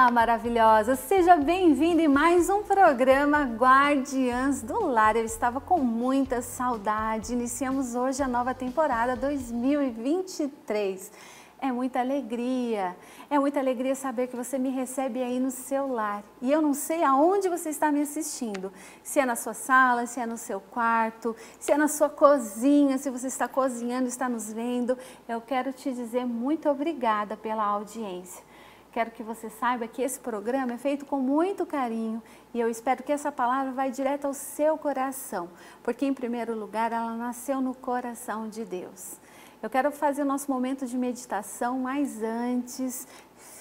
Olá, maravilhosa! Seja bem-vinda em mais um programa Guardiãs do Lar. Eu estava com muita saudade. Iniciamos hoje a nova temporada 2023. É muita alegria saber que você me recebe aí no seu lar. E eu não sei aonde você está me assistindo. Se é na sua sala, se é no seu quarto, se é na sua cozinha, se você está cozinhando, está nos vendo. Eu quero te dizer muito obrigada pela audiência. Quero que você saiba que esse programa é feito com muito carinho e eu espero que essa palavra vá direto ao seu coração, porque em primeiro lugar ela nasceu no coração de Deus. Eu quero fazer o nosso momento de meditação, mas antes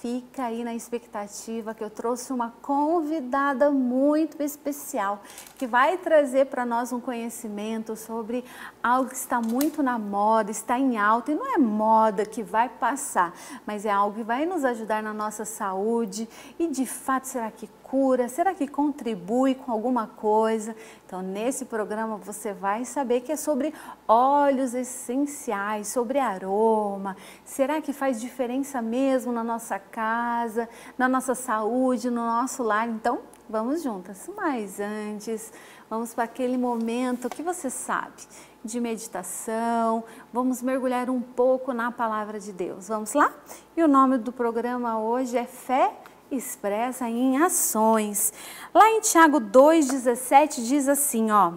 fica aí na expectativa que eu trouxe uma convidada muito especial que vai trazer para nós um conhecimento sobre algo que está muito na moda, está em alta, e não é moda que vai passar, mas é algo que vai nos ajudar na nossa saúde e de fato será que cura, será que contribui com alguma coisa? Então nesse programa você vai saber que é sobre óleos essenciais, sobre aroma, será que faz diferença mesmo na nossa casa, na nossa saúde, no nosso lar? Então vamos juntas, mas antes vamos para aquele momento que você sabe, de meditação, vamos mergulhar um pouco na palavra de Deus, vamos lá? E o nome do programa hoje é Fé Expressa em Ações. Lá em Tiago 2,17 diz assim, ó: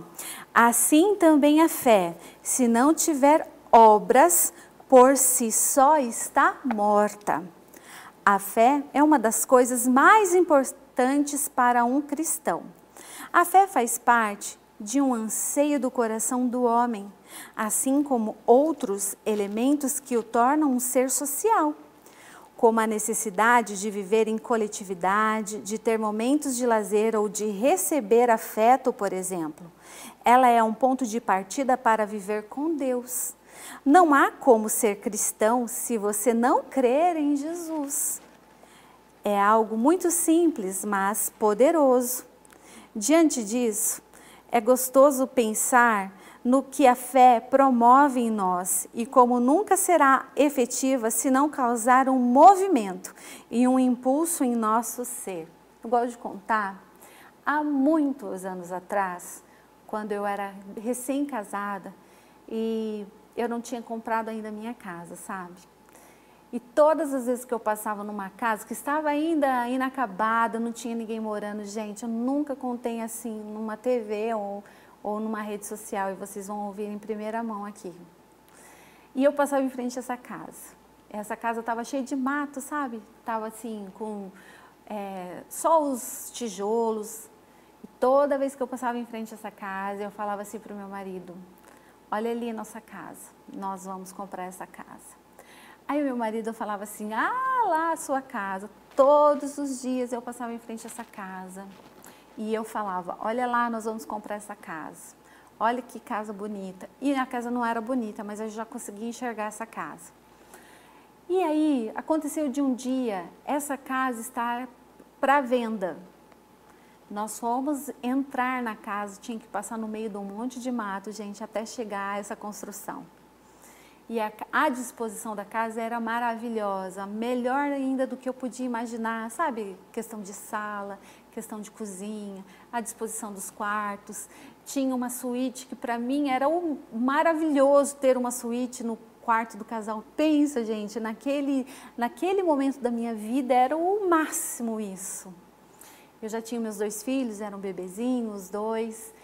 assim também a fé, se não tiver obras, por si só está morta. A fé é uma das coisas mais importantes para um cristão. A fé faz parte de um anseio do coração do homem, assim como outros elementos que o tornam um ser social, como a necessidade de viver em coletividade, de ter momentos de lazer ou de receber afeto, por exemplo. Ela é um ponto de partida para viver com Deus. Não há como ser cristão se você não crer em Jesus. É algo muito simples, mas poderoso. Diante disso, é gostoso pensar no que a fé promove em nós e como nunca será efetiva se não causar um movimento e um impulso em nosso ser. Eu gosto de contar, há muitos anos atrás, quando eu era recém-casada e eu não tinha comprado ainda a minha casa, sabe? E todas as vezes que eu passava numa casa que estava ainda inacabada, não tinha ninguém morando, gente, eu nunca contei assim numa TV ou numa rede social, e vocês vão ouvir em primeira mão aqui. E eu passava em frente a essa casa. Essa casa estava cheia de mato, sabe? Estava assim, com só os tijolos. E toda vez que eu passava em frente a essa casa, eu falava assim para o meu marido: olha ali a nossa casa, nós vamos comprar essa casa. Aí o meu marido falava assim: ah, lá a sua casa. Todos os dias eu passava em frente a essa casa. E eu falava: olha lá, nós vamos comprar essa casa. Olha que casa bonita. E a casa não era bonita, mas eu já conseguia enxergar essa casa. E aí, aconteceu de um dia, essa casa estar para venda. Nós fomos entrar na casa, tinha que passar no meio de um monte de mato, gente, até chegar a essa construção. E a disposição da casa era maravilhosa, melhor ainda do que eu podia imaginar, sabe? Questão de sala, questão de cozinha, a disposição dos quartos. Tinha uma suíte que para mim era maravilhoso ter uma suíte no quarto do casal. Pensa, gente, naquele momento da minha vida era o máximo isso. Eu já tinha meus 2 filhos, eram bebezinhos, os 2.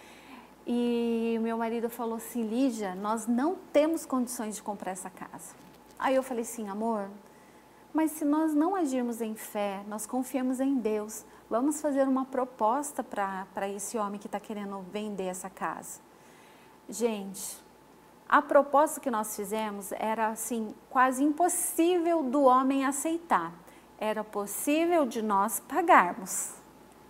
E o meu marido falou assim: Lígia, nós não temos condições de comprar essa casa. Aí eu falei assim: amor, mas se nós não agirmos em fé, nós confiamos em Deus, vamos fazer uma proposta para esse homem que está querendo vender essa casa. Gente, a proposta que nós fizemos era assim, quase impossível do homem aceitar. Era possível de nós pagarmos,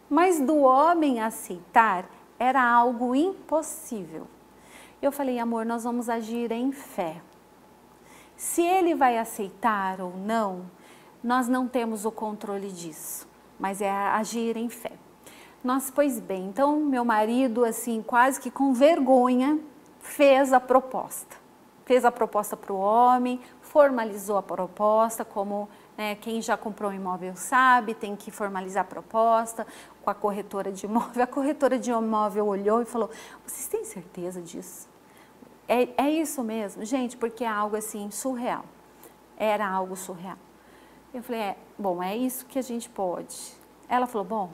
mas do homem aceitar era algo impossível. Eu falei: amor, nós vamos agir em fé. Se ele vai aceitar ou não, nós não temos o controle disso, mas é agir em fé. Pois bem, então meu marido, assim, quase que com vergonha, fez a proposta. Fez a proposta para o homem, formalizou a proposta como né? Quem já comprou um imóvel sabe, tem que formalizar a proposta com a corretora de imóvel. A corretora de imóvel olhou e falou, vocês têm certeza disso? É isso mesmo? Gente, porque é algo assim surreal. Era algo surreal. Eu falei, bom, é isso que a gente pode. Ela falou, bom,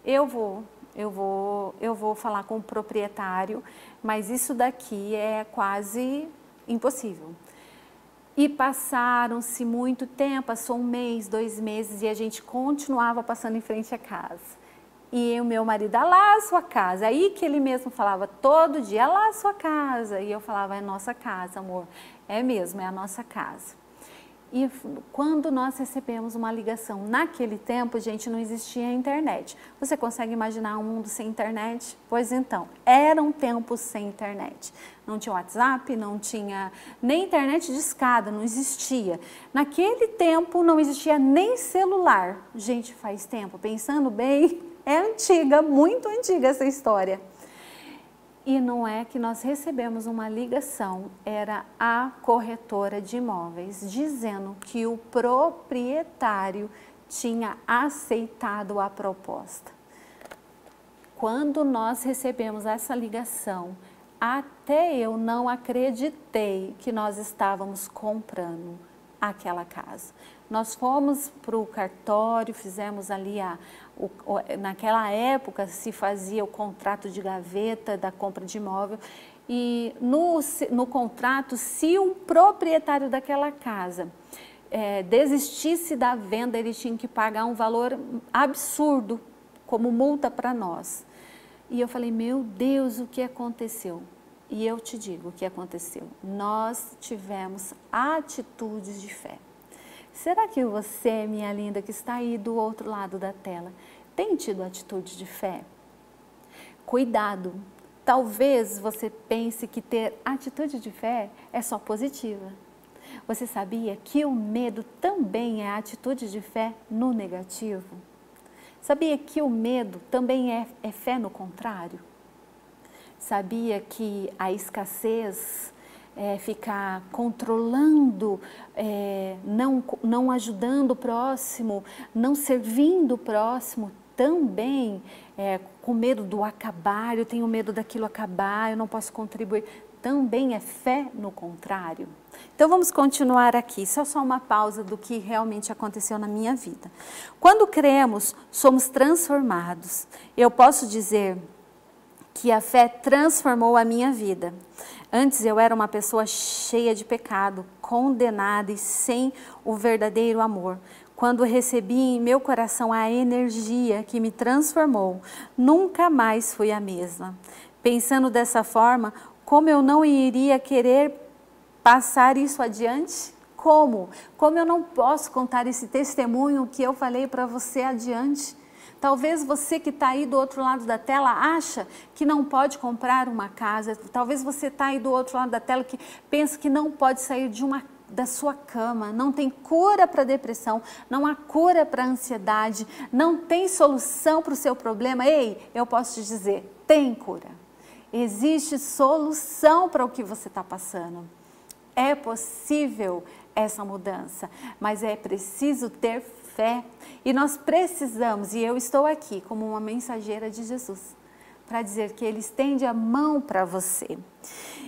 eu vou falar com o proprietário, mas isso daqui é quase impossível. E passaram-se muito tempo, passou 1 mês, 2 meses, e a gente continuava passando em frente à casa. E o meu marido, lá a sua casa. Aí que ele mesmo falava todo dia, lá a sua casa. E eu falava, é nossa casa, amor. É mesmo, é a nossa casa. E quando nós recebemos uma ligação, naquele tempo, gente, não existia a internet. Você consegue imaginar um mundo sem internet? Pois então, eram tempos sem internet. Não tinha WhatsApp, não tinha nem internet de escada, não existia. Naquele tempo não existia nem celular. Gente, faz tempo, pensando bem, é antiga, muito antiga essa história. E não é que nós recebemos uma ligação, era a corretora de imóveis dizendo que o proprietário tinha aceitado a proposta. Quando nós recebemos essa ligação, até eu não acreditei que nós estávamos comprando aquela casa. Nós fomos para o cartório, fizemos ali naquela época se fazia o contrato de gaveta da compra de imóvel e no contrato, se o proprietário daquela casa desistisse da venda, ele tinha que pagar um valor absurdo como multa para nós. E eu falei, meu Deus, o que aconteceu? E eu te digo o que aconteceu. Nós tivemos atitudes de fé. Será que você, minha linda, que está aí do outro lado da tela, tem tido atitude de fé? Cuidado, talvez você pense que ter atitude de fé é só positiva. Você sabia que o medo também é atitude de fé no negativo? Sabia que o medo também é fé no contrário? Sabia que a escassez, ficar controlando, não ajudando o próximo, não servindo o próximo, também com medo do acabar, eu tenho medo daquilo acabar, eu não posso contribuir, também é fé no contrário. Então vamos continuar aqui, só uma pausa do que realmente aconteceu na minha vida. Quando cremos, somos transformados. Eu posso dizer que a fé transformou a minha vida. Antes eu era uma pessoa cheia de pecado, condenada e sem o verdadeiro amor. Quando recebi em meu coração a energia que me transformou, nunca mais fui a mesma. Pensando dessa forma, como eu não iria querer passar isso adiante? Como? Como eu não posso contar esse testemunho que eu falei para você adiante? Talvez você que está aí do outro lado da tela acha que não pode comprar uma casa. Talvez você está aí do outro lado da tela que pensa que não pode sair da sua cama. Não tem cura para a depressão, não há cura para a ansiedade, não tem solução para o seu problema. Ei, eu posso te dizer, tem cura. Existe solução para o que você está passando. É possível essa mudança, mas é preciso ter fé. E nós precisamos, e eu estou aqui como uma mensageira de Jesus, para dizer que Ele estende a mão para você.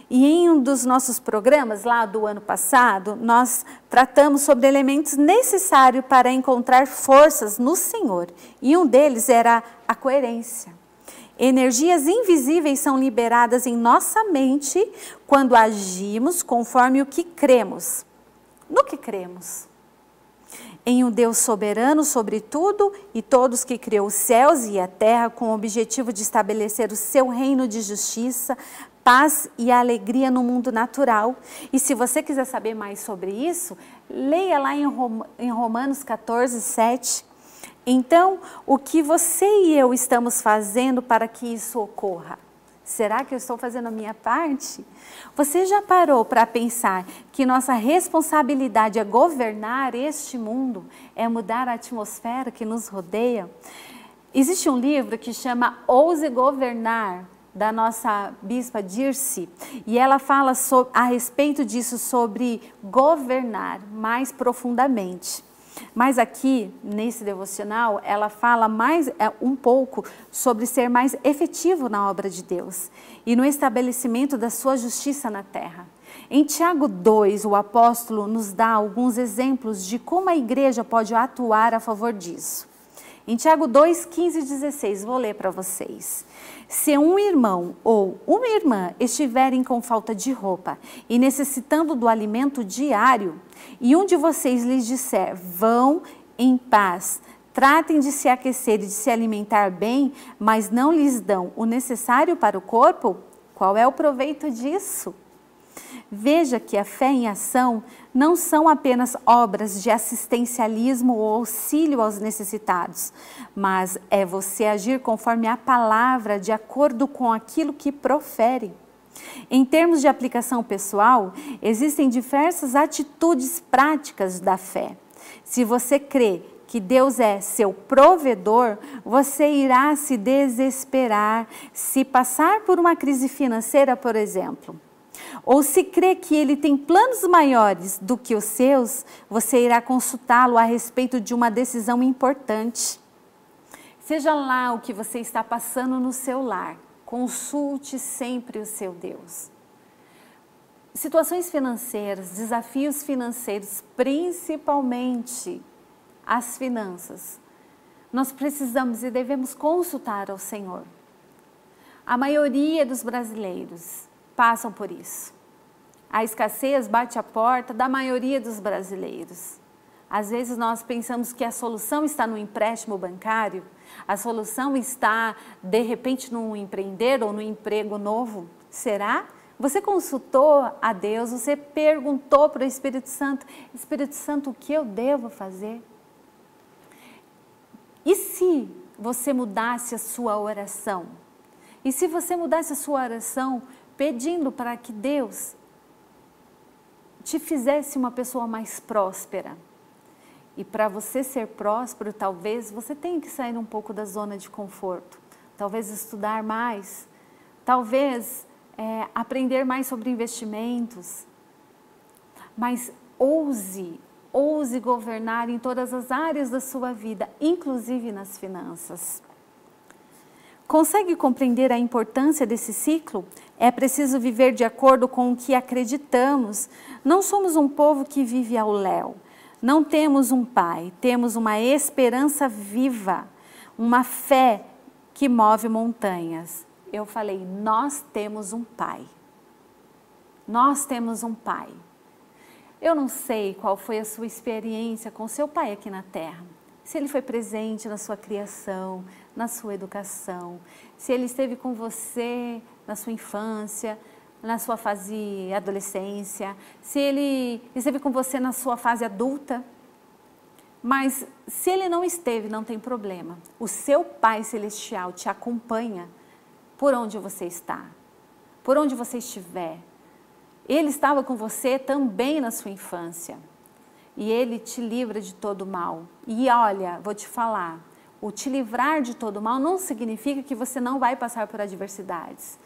E em um dos nossos programas, lá do ano passado, nós tratamos sobre elementos necessários para encontrar forças no Senhor. E um deles era a coerência. Energias invisíveis são liberadas em nossa mente quando agimos conforme o que cremos. No que cremos? Em um Deus soberano sobre tudo e todos, que criou os céus e a terra com o objetivo de estabelecer o seu reino de justiça, paz e alegria no mundo natural. E se você quiser saber mais sobre isso, leia lá em Romanos 14, 7. Então, o que você e eu estamos fazendo para que isso ocorra? Será que eu estou fazendo a minha parte? Você já parou para pensar que nossa responsabilidade é governar este mundo, é mudar a atmosfera que nos rodeia? Existe um livro que chama Ouse Governar, da nossa bispa Dirce, e ela fala a respeito disso, sobre governar mais profundamente. Mas aqui, nesse devocional, ela fala um pouco sobre ser mais efetivo na obra de Deus e no estabelecimento da sua justiça na terra. Em Tiago 2, o apóstolo nos dá alguns exemplos de como a igreja pode atuar a favor disso. Em Tiago 2, 15 e 16, vou ler para vocês. Se um irmão ou uma irmã estiverem com falta de roupa e necessitando do alimento diário, e um de vocês lhes disser, vão em paz, tratem de se aquecer e de se alimentar bem, mas não lhes dão o necessário para o corpo, qual é o proveito disso? Veja que a fé em ação não são apenas obras de assistencialismo ou auxílio aos necessitados, mas é você agir conforme a palavra, de acordo com aquilo que profere. Em termos de aplicação pessoal, existem diversas atitudes práticas da fé. Se você crê que Deus é seu provedor, você irá se desesperar se passar por uma crise financeira, por exemplo. Ou se crê que Ele tem planos maiores do que os seus, você irá consultá-lo a respeito de uma decisão importante. Seja lá o que você está passando no seu lar, consulte sempre o seu Deus. Situações financeiras, desafios financeiros, principalmente as finanças, nós precisamos e devemos consultar ao Senhor. A maioria dos brasileiros passam por isso. A escassez bate a porta da maioria dos brasileiros. Às vezes nós pensamos que a solução está no empréstimo bancário, a solução está, de repente, no empreender ou no emprego novo. Será? Você consultou a Deus, você perguntou para o Espírito Santo, Espírito Santo, o que eu devo fazer? E se você mudasse a sua oração? E se você mudasse a sua oração pedindo para que Deus te fizesse uma pessoa mais próspera? E para você ser próspero, talvez você tenha que sair um pouco da zona de conforto. Talvez estudar mais, talvez aprender mais sobre investimentos. Mas ouse governar em todas as áreas da sua vida, inclusive nas finanças. Consegue compreender a importância desse ciclo? É preciso viver de acordo com o que acreditamos. Não somos um povo que vive ao léu. Não temos um pai, temos uma esperança viva, uma fé que move montanhas. Eu falei, nós temos um pai. Nós temos um pai. Eu não sei qual foi a sua experiência com seu pai aqui na Terra. Se ele foi presente na sua criação, na sua educação, se ele esteve com você na sua infância, na sua fase adolescência, se ele esteve com você na sua fase adulta. Mas se ele não esteve, não tem problema. O seu Pai Celestial te acompanha por onde você está, por onde você estiver. Ele estava com você também na sua infância. E Ele te livra de todo mal. E olha, vou te falar, o te livrar de todo mal não significa que você não vai passar por adversidades,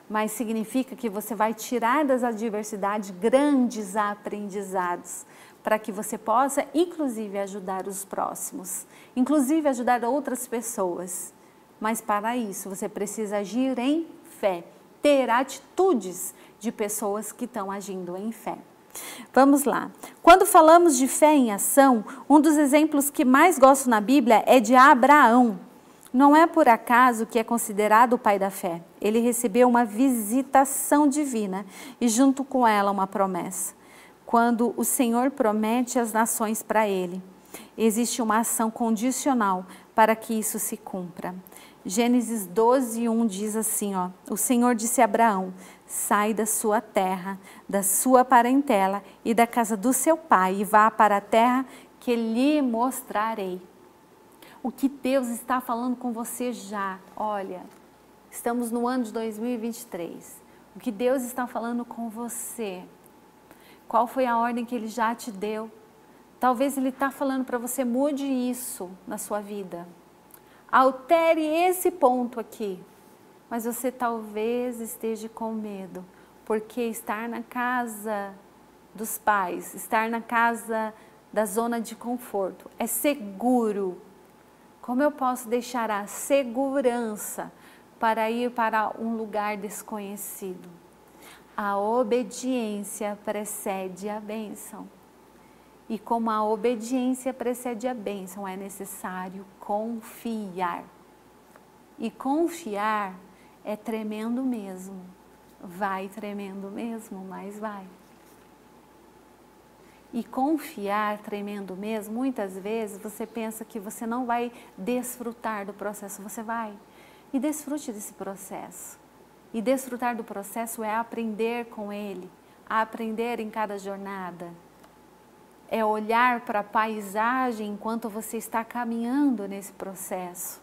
mas significa que você vai tirar das adversidades grandes aprendizados, para que você possa, inclusive, ajudar os próximos, inclusive ajudar outras pessoas. Mas para isso, você precisa agir em fé, ter atitudes de pessoas que estão agindo em fé. Vamos lá. Quando falamos de fé em ação, um dos exemplos que mais gosto na Bíblia é de Abraão. Não é por acaso que é considerado o pai da fé. Ele recebeu uma visitação divina e junto com ela uma promessa. Quando o Senhor promete as nações para ele, existe uma ação condicional para que isso se cumpra. Gênesis 12:1 diz assim, o Senhor disse a Abraão, sai da sua terra, da sua parentela e da casa do seu pai e vá para a terra que lhe mostrarei. O que Deus está falando com você já, olha, estamos no ano de 2023, o que Deus está falando com você, qual foi a ordem que Ele já te deu? Talvez Ele está falando para você, mude isso na sua vida, altere esse ponto aqui, mas você talvez esteja com medo, porque estar na casa dos pais, estar na casa da zona de conforto, é seguro. Como eu posso deixar a segurança para ir para um lugar desconhecido? A obediência precede a bênção. E como a obediência precede a bênção, é necessário confiar. E confiar é tremendo mesmo. Vai tremendo mesmo, mas vai. E confiar tremendo mesmo, muitas vezes você pensa que você não vai desfrutar do processo, você vai. E desfrute desse processo. E desfrutar do processo é aprender com ele, aprender em cada jornada. É olhar para a paisagem enquanto você está caminhando nesse processo.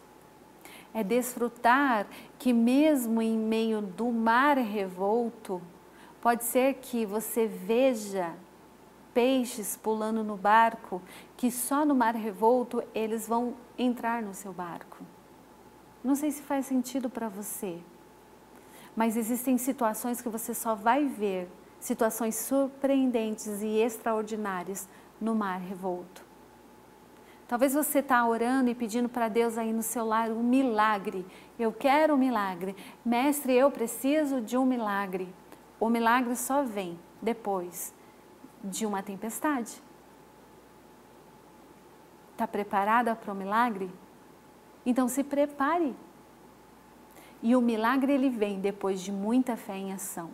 É desfrutar que mesmo em meio do mar revolto, pode ser que você veja peixes pulando no barco, que só no mar revolto eles vão entrar no seu barco. Não sei se faz sentido para você, mas existem situações que você só vai ver, situações surpreendentes e extraordinárias no mar revolto. Talvez você está orando e pedindo para Deus aí no seu lar um milagre. Eu quero um milagre. Mestre, eu preciso de um milagre. O milagre só vem depois de uma tempestade. Está preparada para o milagre? Então se prepare. E o milagre ele vem depois de muita fé em ação.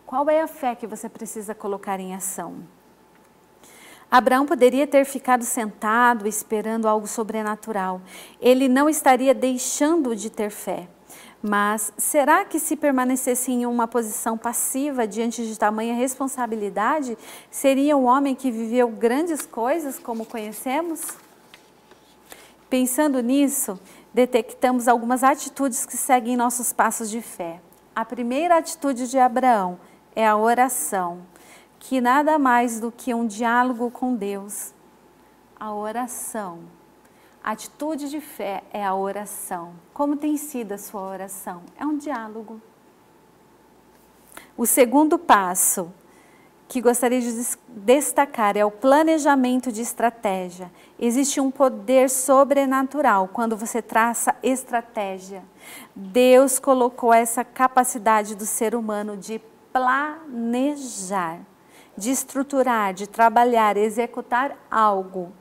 Qual é a fé que você precisa colocar em ação? Abraão poderia ter ficado sentado esperando algo sobrenatural. Ele não estaria deixando de ter fé. Mas será que se permanecesse em uma posição passiva diante de tamanha responsabilidade, seria um homem que viveu grandes coisas como conhecemos? Pensando nisso, detectamos algumas atitudes que seguem nossos passos de fé. A primeira atitude de Abraão é a oração, que nada mais do que um diálogo com Deus. A oração. A atitude de fé é a oração. Como tem sido a sua oração? É um diálogo. O segundo passo que gostaria de destacar é o planejamento de estratégia. Existe um poder sobrenatural quando você traça estratégia. Deus colocou essa capacidade do ser humano de planejar, de estruturar, de trabalhar, executar algo.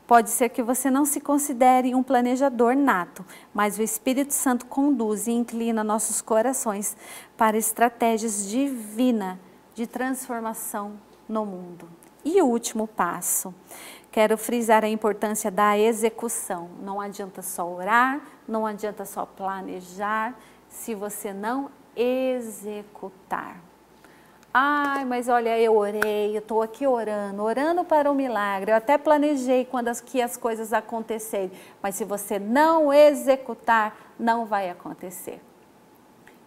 Pode ser que você não se considere um planejador nato, mas o Espírito Santo conduz e inclina nossos corações para estratégias divinas de transformação no mundo. E o último passo, quero frisar a importância da execução. Não adianta só orar, não adianta só planejar, se você não executar. Ai, mas olha, eu orei, eu estou aqui orando para o milagre. Eu até planejei quando as coisas acontecerem, mas se você não executar, não vai acontecer.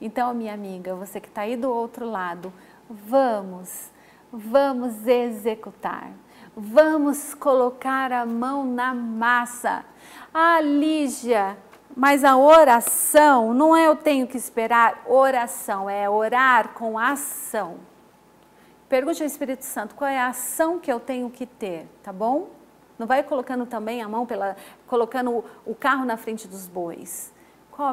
Então, minha amiga, você que está aí do outro lado, vamos executar. Vamos colocar a mão na massa. Ah, Lígia, mas a oração não é eu tenho que esperar, oração é orar com ação. Pergunte ao Espírito Santo, qual é a ação que eu tenho que ter, tá bom? Não vai colocando também a mão, colocando o carro na frente dos bois.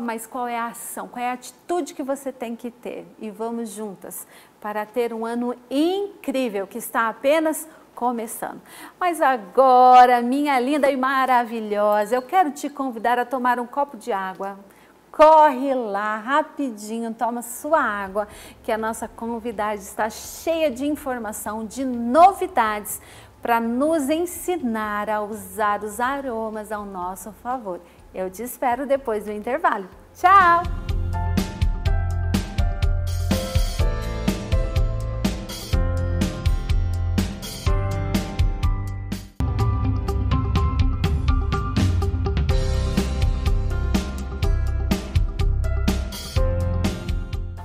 Mas qual é a ação, qual é a atitude que você tem que ter? E vamos juntas para ter um ano incrível que está apenas começando. Mas agora, minha linda e maravilhosa, eu quero te convidar a tomar um copo de água. Corre lá, rapidinho, toma sua água, que a nossa convidada está cheia de informação, de novidades, para nos ensinar a usar os aromas ao nosso favor. Eu te espero depois do intervalo. Tchau!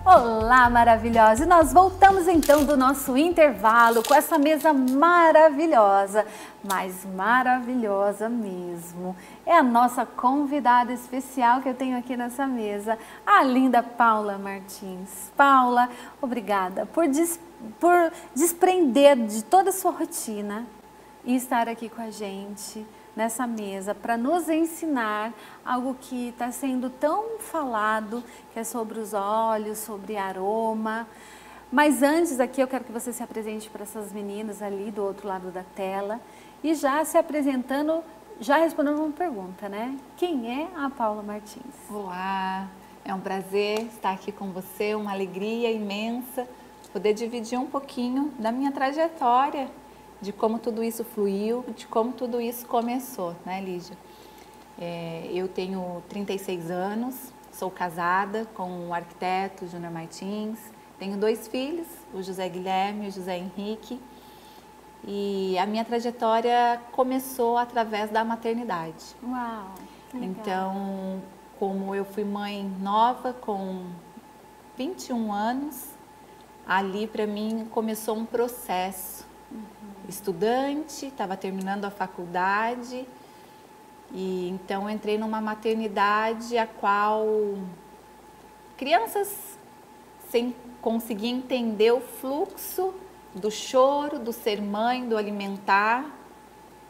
Olá, maravilhosa! E nós voltamos então do nosso intervalo com essa mesa maravilhosa, mas maravilhosa mesmo. É a nossa convidada especial que eu tenho aqui nessa mesa, a linda Paula Martins. Paula, obrigada por desprender de toda a sua rotina, e estar aqui com a gente nessa mesa para nos ensinar algo que está sendo tão falado, que é sobre os óleos, sobre aroma. Mas antes aqui eu quero que você se apresente para essas meninas ali do outro lado da tela e já se apresentando, já respondendo uma pergunta, né? Quem é a Paula Martins? Olá, é um prazer estar aqui com você, uma alegria imensa poder dividir um pouquinho da minha trajetória, de como tudo isso fluiu, de como tudo isso começou, né, Lígia? Eu tenho 36 anos, sou casada com o arquiteto Júnior Martins, tenho 2 filhos, o José Guilherme e o José Henrique, e a minha trajetória começou através da maternidade. Uau, que legal. Então, como eu fui mãe nova, com 21 anos, ali para mim começou um processo. Estudante, estava terminando a faculdade, e então entrei numa maternidade a qual crianças sem conseguir entender o fluxo do choro, do ser mãe, do alimentar,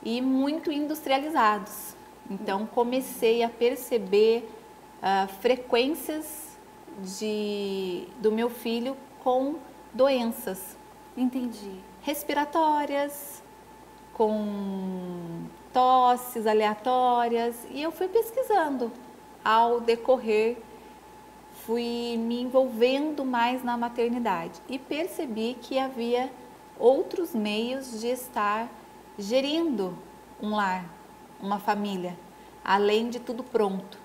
e muito industrializados. Então comecei a perceber frequências do meu filho com doenças. Entendi. Respiratórias, com tosses aleatórias, e eu fui pesquisando. Ao decorrer, fui me envolvendo mais na maternidade e percebi que havia outros meios de estar gerindo um lar, uma família, além de tudo pronto,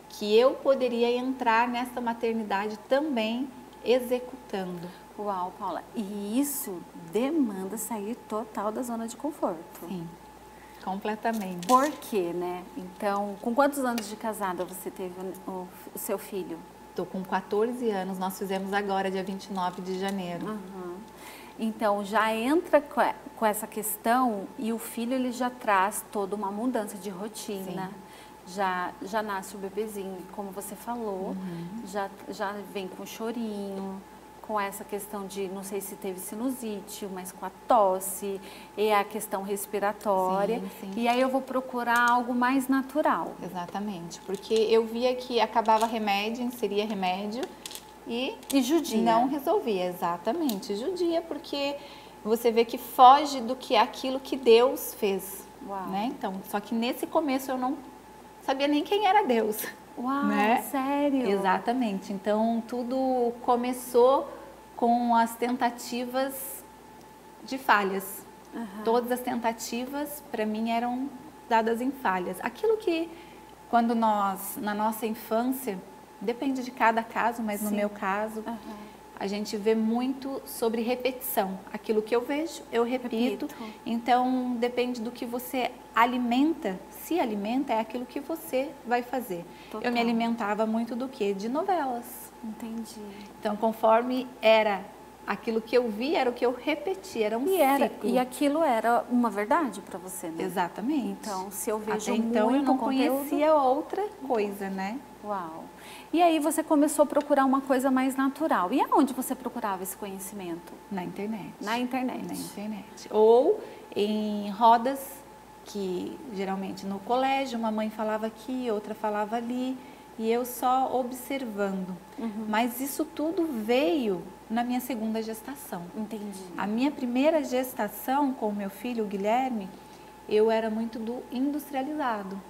que eu poderia entrar nessa maternidade também executando. Uau, Paula, e isso demanda sair total da zona de conforto. Sim, completamente. Por quê, né? Então, com quantos anos de casada você teve o seu filho? Estou com 14 anos, nós fizemos agora, dia 29 de janeiro. Uhum. Então, já entra com essa questão e o filho ele já traz toda uma mudança de rotina. Já nasce o bebezinho, como você falou, já vem com chorinho, com essa questão de, não sei se teve sinusite, mas com a tosse, e a questão respiratória. Sim. E aí eu vou procurar algo mais natural. Exatamente, porque eu via que acabava remédio, inseria remédio e judia. Não resolvia, exatamente, judia, porque você vê que foge do que é aquilo que Deus fez. Uau. Né? Então, só que nesse começo eu não sabia nem quem era Deus. Uau, né? sério? Exatamente. Então, tudo começou com as tentativas de falhas. Todas as tentativas, para mim, eram dadas em falhas. Aquilo que, quando nós, na nossa infância, depende de cada caso, mas no meu caso, a gente vê muito sobre repetição. Aquilo que eu vejo, eu repito. Então, depende do que você alimenta. Se alimenta, é aquilo que você vai fazer. Total. Eu me alimentava muito do quê? De novelas. Entendi. Então, conforme era aquilo que eu vi, era o que eu repetia, era um ciclo. E aquilo era uma verdade para você, né? Exatamente. Então, se eu vejo até então eu não conteúdo... conhecia outra coisa, né? Uau! E aí você começou a procurar uma coisa mais natural. E aonde você procurava esse conhecimento? Na internet. Na internet. Na internet. Ou em rodas, que geralmente no colégio, uma mãe falava aqui, outra falava ali, e eu só observando. Mas isso tudo veio na minha segunda gestação. Entendi. A minha primeira gestação com o meu filho, o Guilherme, eu era muito do industrializado.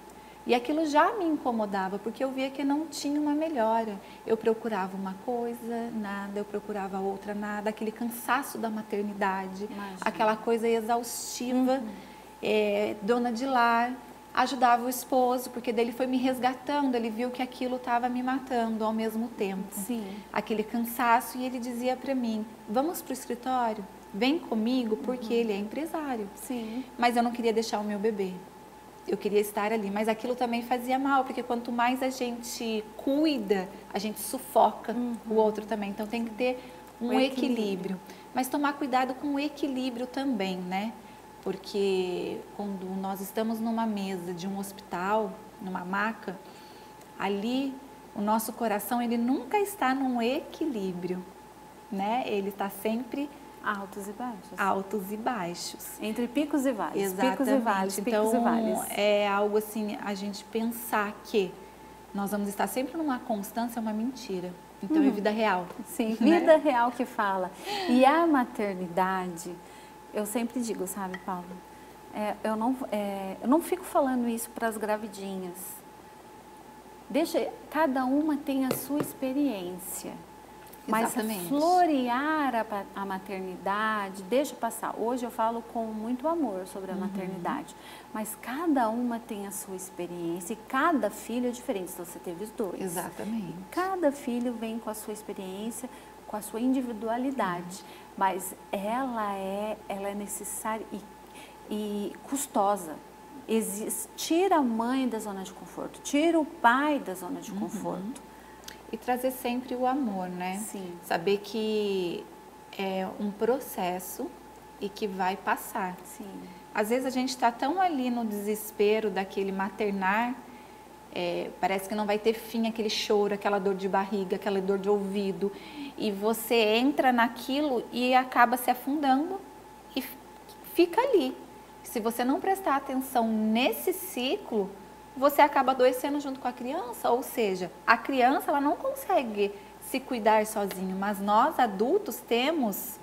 E aquilo já me incomodava, porque eu via que não tinha uma melhora. Eu procurava uma coisa, nada, eu procurava outra, nada. Aquele cansaço da maternidade, Imagina. aquela coisa exaustiva, dona de lar, ajudava o esposo, porque dele foi me resgatando, ele viu que aquilo estava me matando ao mesmo tempo. Sim. Aquele cansaço, e ele dizia para mim, vamos para o escritório? Vem comigo, porque ele é empresário. Sim. Mas eu não queria deixar o meu bebê. Eu queria estar ali, mas aquilo também fazia mal, porque quanto mais a gente cuida, a gente sufoca o outro também. Então tem que ter um equilíbrio. Mas tomar cuidado com o equilíbrio também, né? Porque quando nós estamos numa mesa de um hospital, numa maca, ali o nosso coração ele nunca está num equilíbrio, né? Ele está sempre Altos e baixos. Altos e baixos. Entre picos e vales. Exatamente. Picos e vales, então, picos e vales. é algo assim, a gente pensar que nós vamos estar sempre numa constância é uma mentira. Então, é vida real. Sim, né? vida real que fala. E a maternidade, eu sempre digo, sabe, Paulo? Eu não fico falando isso para as gravidinhas. Cada uma tem a sua experiência. Mas Exatamente. florear a maternidade, deixa passar. Hoje eu falo com muito amor sobre a maternidade, mas cada uma tem a sua experiência e cada filho é diferente. Então você teve os dois. Exatamente. Cada filho vem com a sua experiência, com a sua individualidade, mas ela é necessária e custosa. Tira a mãe da zona de conforto, tira o pai da zona de conforto. E trazer sempre o amor, né? Sim. Saber que é um processo e que vai passar. Sim. Às vezes a gente está tão ali no desespero daquele maternar, parece que não vai ter fim aquele choro, aquela dor de barriga, aquela dor de ouvido. E você entra naquilo e acaba se afundando e fica ali. Se você não prestar atenção nesse ciclo, você acaba adoecendo junto com a criança, ou seja, a criança ela não consegue se cuidar sozinho, mas nós adultos temos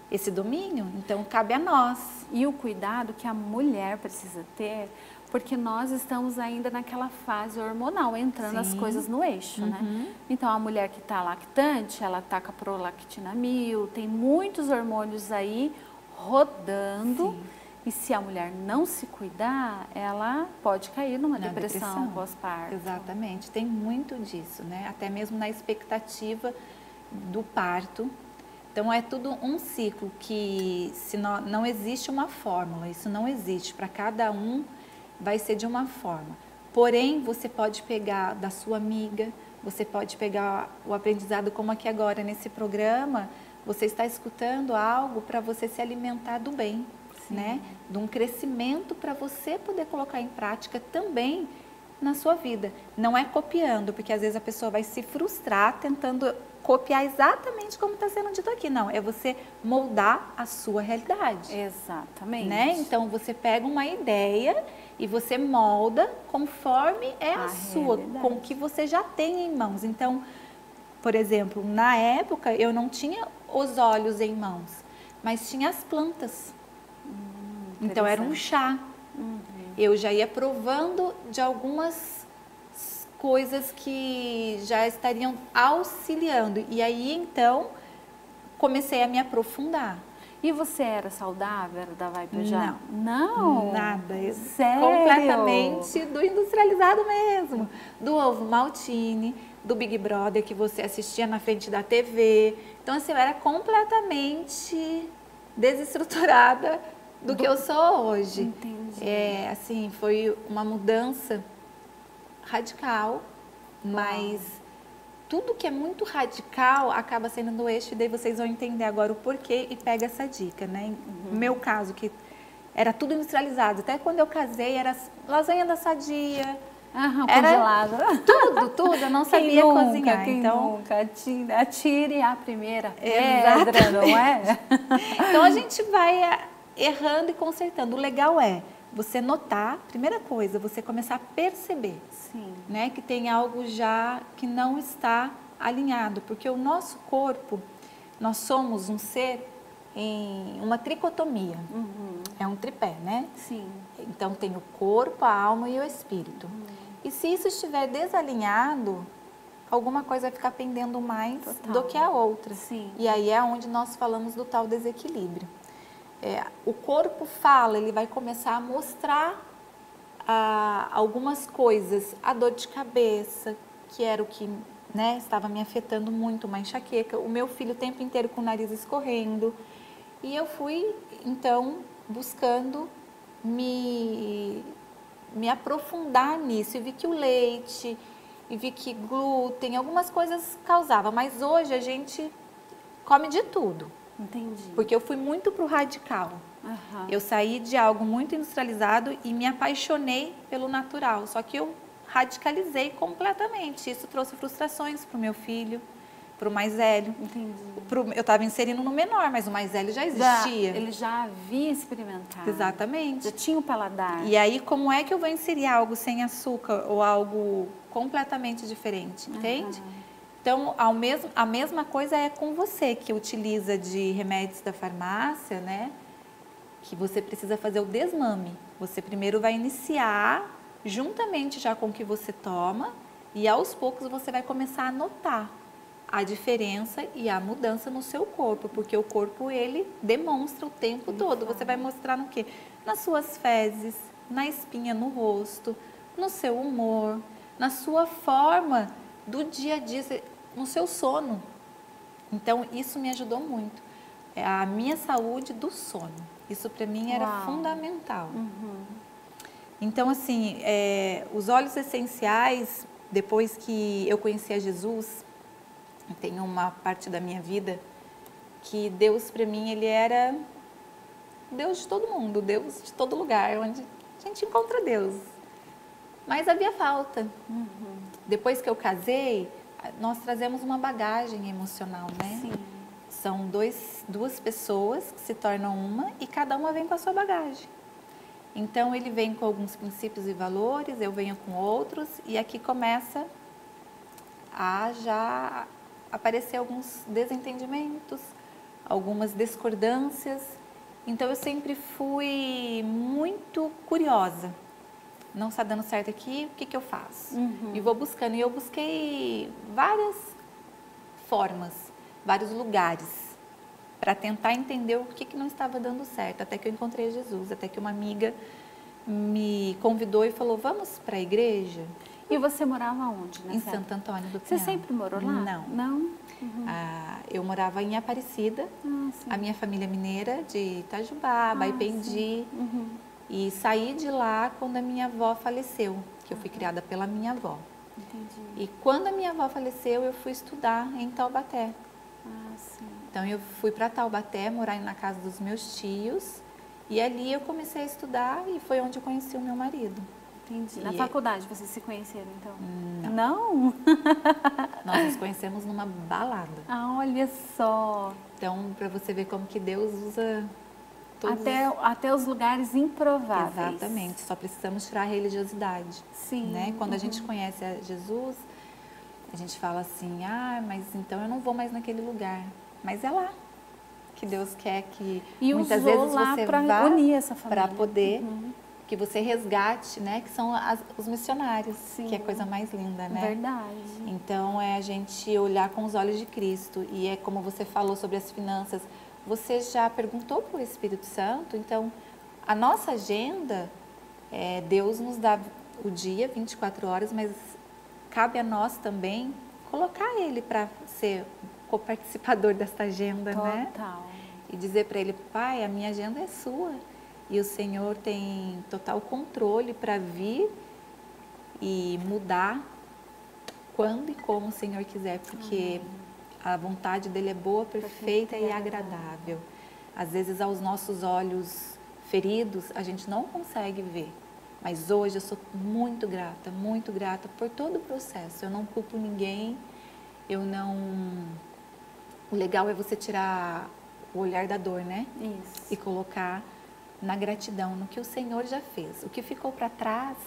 esse domínio, então cabe a nós. E o cuidado que a mulher precisa ter, porque nós estamos ainda naquela fase hormonal, entrando as coisas no eixo, né? Então a mulher que está lactante, ela está com a prolactina 1000, tem muitos hormônios aí rodando. Sim. E se a mulher não se cuidar, ela pode cair numa depressão pós-parto. Exatamente, tem muito disso, né? Até mesmo na expectativa do parto. Então é tudo um ciclo que não existe uma fórmula, isso não existe. Para cada um vai ser de uma forma. Porém, você pode pegar da sua amiga, você pode pegar o aprendizado como aqui agora nesse programa, você está escutando algo para você se alimentar do bem. Né? De um crescimento para você poder colocar em prática também na sua vida. Não é copiando, porque às vezes a pessoa vai se frustrar tentando copiar exatamente como está sendo dito aqui. Não, é você moldar a sua realidade. Exatamente. Né? Então você pega uma ideia e você molda conforme é a sua, realidade. com o que você já tem em mãos. Então, por exemplo, na época eu não tinha os olhos em mãos, mas tinha as plantas. Então era um chá. Eu já ia provando de algumas coisas que já estariam auxiliando. E aí então comecei a me aprofundar. E você era saudável? Era da Viper já? Não. Nada. Sério? Completamente do industrializado mesmo. Do ovo maltine, do Big Brother que você assistia na frente da TV. Então assim, eu era completamente desestruturada do que eu sou hoje. Entendi. Assim, foi uma mudança radical, mas tudo que é muito radical acaba sendo no eixo, e daí vocês vão entender agora o porquê e pega essa dica, né? No meu caso, que era tudo industrializado, até quando eu casei era lasanha da Sadia, congelada. Tudo, eu não sabia cozinhar. Então, nunca atire a primeira pedra, não é? Então a gente vai errando e consertando. O legal é você notar, primeira coisa, você começar a perceber, né, que tem algo já que não está alinhado, porque o nosso corpo, nós somos um ser em uma tricotomia, é um tripé, né? Sim. Então tem o corpo, a alma e o espírito. E se isso estiver desalinhado, alguma coisa vai ficar pendendo mais do que a outra. Sim. E aí é onde nós falamos do tal desequilíbrio. O corpo fala, ele vai começar a mostrar algumas coisas, a dor de cabeça, que era o que, né, estava me afetando muito, uma enxaqueca, o meu filho o tempo inteiro com o nariz escorrendo, e eu fui, então, buscando me aprofundar nisso, e vi que o leite, e vi que glúten, algumas coisas causava, mas hoje a gente come de tudo. Entendi. Porque eu fui muito pro radical. Eu saí de algo muito industrializado e me apaixonei pelo natural. Só que eu radicalizei completamente. Isso trouxe frustrações pro meu filho, para o mais velho. Entendi. Eu estava inserindo no menor, mas o mais velho já existia. Ele já havia experimentado. Exatamente. Já tinha o paladar. E aí, como é que eu vou inserir algo sem açúcar ou algo completamente diferente, entende? Então, a mesma coisa é com você que utiliza de remédios da farmácia, né? Que você precisa fazer o desmame. Você primeiro vai iniciar juntamente já com o que você toma e aos poucos você vai começar a notar a diferença e a mudança no seu corpo, porque o corpo ele demonstra o tempo todo. Você vai mostrar no quê? Nas suas fezes, na espinha no rosto, no seu humor, na sua forma do dia a dia, no seu sono. Então isso me ajudou muito. É a minha saúde do sono. Isso para mim era fundamental. Então assim, os óleos essenciais, depois que eu conheci a Jesus, tem uma parte da minha vida que Deus para mim ele era Deus de todo mundo, Deus de todo lugar, onde a gente encontra Deus. Mas havia falta. Depois que eu casei, nós trazemos uma bagagem emocional, né? Sim. São duas pessoas que se tornam uma e cada uma vem com a sua bagagem. Então ele vem com alguns princípios e valores, eu venho com outros e aqui começa a já aparecer alguns desentendimentos, algumas discordâncias. Então eu sempre fui muito curiosa. Não está dando certo aqui, o que eu faço? E vou buscando. E eu busquei várias formas, vários lugares, para tentar entender o que não estava dando certo. Até que eu encontrei Jesus, até que uma amiga me convidou e falou, vamos para a igreja? E você morava onde? Em Santo Antônio do Pinhal. Você sempre morou lá? Não. Não? Eu morava em Aparecida, a minha família mineira de Itajubá, Baipendi. E saí de lá quando a minha avó faleceu, que eu fui criada pela minha avó. Entendi. E quando a minha avó faleceu, eu fui estudar em Taubaté. Então eu fui para Taubaté, morar na casa dos meus tios. E ali eu comecei a estudar e foi onde eu conheci o meu marido. Entendi. Na faculdade vocês se conheceram, então? Não. Nós nos conhecemos numa balada. Olha só. Então, para você ver como que Deus usa todos... Até os lugares improváveis. Exatamente. Só precisamos tirar a religiosidade. Sim. Né? Quando a gente conhece a Jesus, a gente fala assim, mas então eu não vou mais naquele lugar. Mas é lá que Deus quer que muitas vezes você vá unir essa família. Para poder que você resgate, né? Que são os missionários, que é a coisa mais linda, né? Verdade. Então é a gente olhar com os olhos de Cristo e é como você falou sobre as finanças. Você já perguntou para o Espírito Santo? Então a nossa agenda, Deus nos dá o dia 24 horas, mas cabe a nós também colocar Ele para ser coparticipador desta agenda, né? Total. E dizer para Ele, Pai, a minha agenda é sua. E o Senhor tem total controle para vir e mudar quando e como o Senhor quiser, porque a vontade dele é boa, perfeita e agradável. Às vezes, aos nossos olhos feridos, a gente não consegue ver. Mas hoje eu sou muito grata por todo o processo. Eu não culpo ninguém, O legal é você tirar o olhar da dor, né? Isso. E colocar na gratidão, no que o Senhor já fez. O que ficou para trás,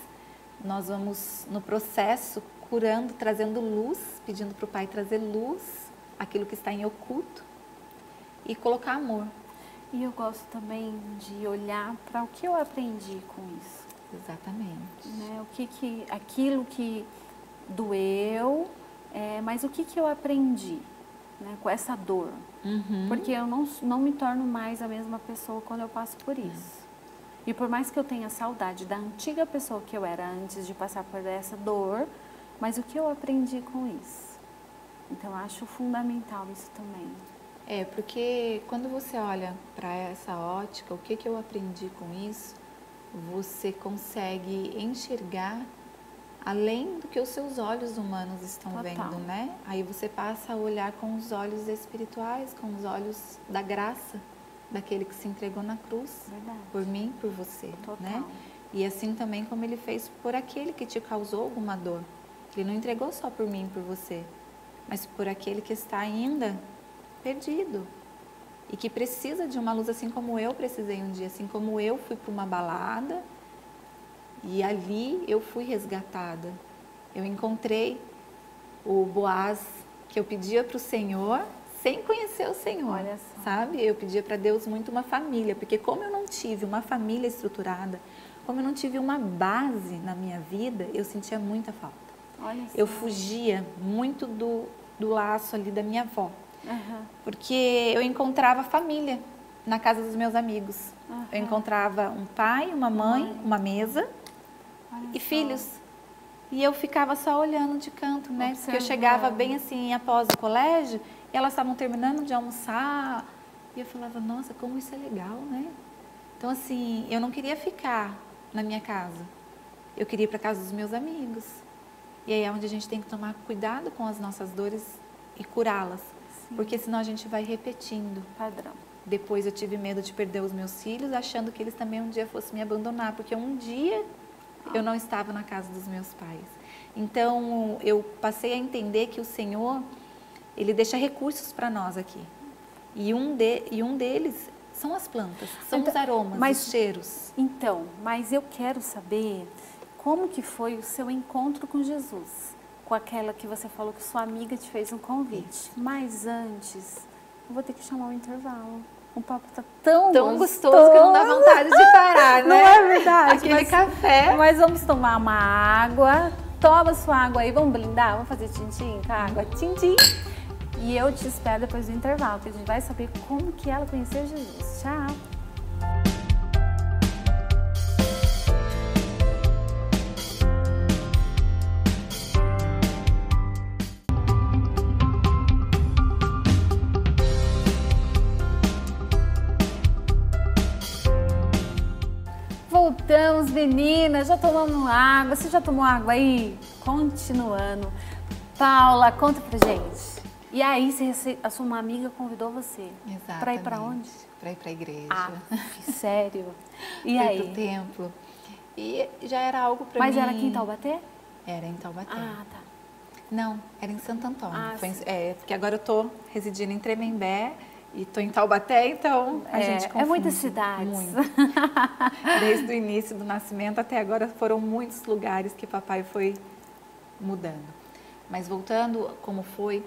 nós vamos no processo curando, trazendo luz, pedindo para o Pai trazer luz, aquilo que está em oculto, e colocar amor. E eu gosto também de olhar para o que eu aprendi com isso. Exatamente. Né? Aquilo que doeu, mas o que eu aprendi, né, com essa dor? Porque eu não me torno mais a mesma pessoa quando eu passo por isso. E por mais que eu tenha saudade da antiga pessoa que eu era antes de passar por essa dor, mas o que eu aprendi com isso? Então, eu acho fundamental isso também. Porque quando você olha para essa ótica, o que eu aprendi com isso, você consegue enxergar além do que os seus olhos humanos estão vendo, né? Aí você passa a olhar com os olhos espirituais, com os olhos da graça, daquele que se entregou na cruz. Verdade. Por mim, por você, né? E assim também como ele fez por aquele que te causou alguma dor. Ele não entregou só por mim, por você, mas por aquele que está ainda perdido e que precisa de uma luz, assim como eu precisei um dia, assim como eu fui para uma balada e ali eu fui resgatada. Eu encontrei o Boaz que eu pedia para o Senhor sem conhecer o Senhor, Olha só. sabe? Eu pedia para Deus muito uma família, porque como eu não tive uma família estruturada, como eu não tive uma base na minha vida, eu sentia muita falta. Olha só. Eu fugia muito do laço ali da minha avó, porque eu encontrava família na casa dos meus amigos. Eu encontrava um pai, uma mãe, uma mesa e filhos. E eu ficava só olhando de canto, né? Porque eu chegava bem assim após o colégio e elas estavam terminando de almoçar e eu falava, nossa, como isso é legal, né? Então assim, eu não queria ficar na minha casa, eu queria ir para casa dos meus amigos. E aí é onde a gente tem que tomar cuidado com as nossas dores e curá-las, porque senão a gente vai repetindo. Padrão. Depois eu tive medo de perder os meus filhos, achando que eles também um dia fossem me abandonar, porque um dia eu não estava na casa dos meus pais. Então, eu passei a entender que o Senhor, Ele deixa recursos para nós aqui. E um deles são as plantas, são os aromas, os cheiros. Então, mas eu quero saber como que foi o seu encontro com Jesus, com aquela que você falou que sua amiga te fez um convite. Isso. Mas antes, eu vou ter que chamar o intervalo. O papo tá tão gostoso que não dá vontade de parar, né? Não é verdade? Aquele café. Mas vamos tomar uma água. Toma sua água aí, vamos brindar? Vamos fazer tchim-tchim com a água? Tchim-tchim. E eu te espero depois do intervalo, porque a gente vai saber como que ela conheceu Jesus. Tchau! Voltamos, meninas, já tomamos água. Você já tomou água aí? Continuando. Paula, conta pra gente. E aí, a sua amiga convidou você. Exatamente. Pra ir pra onde? Pra ir pra igreja. Ah, sério? E pra aí? Ir pro templo. E já era algo pra mim... Mas era aqui em Taubaté? Era em Taubaté. Ah, tá. Não, era em Santo Antônio. Ah, porque agora eu tô residindo em Tremembé. E estou em Taubaté, então a gente confunde. É muitas cidades. Muito. Desde o início do nascimento até agora foram muitos lugares que papai foi mudando. Mas voltando como foi,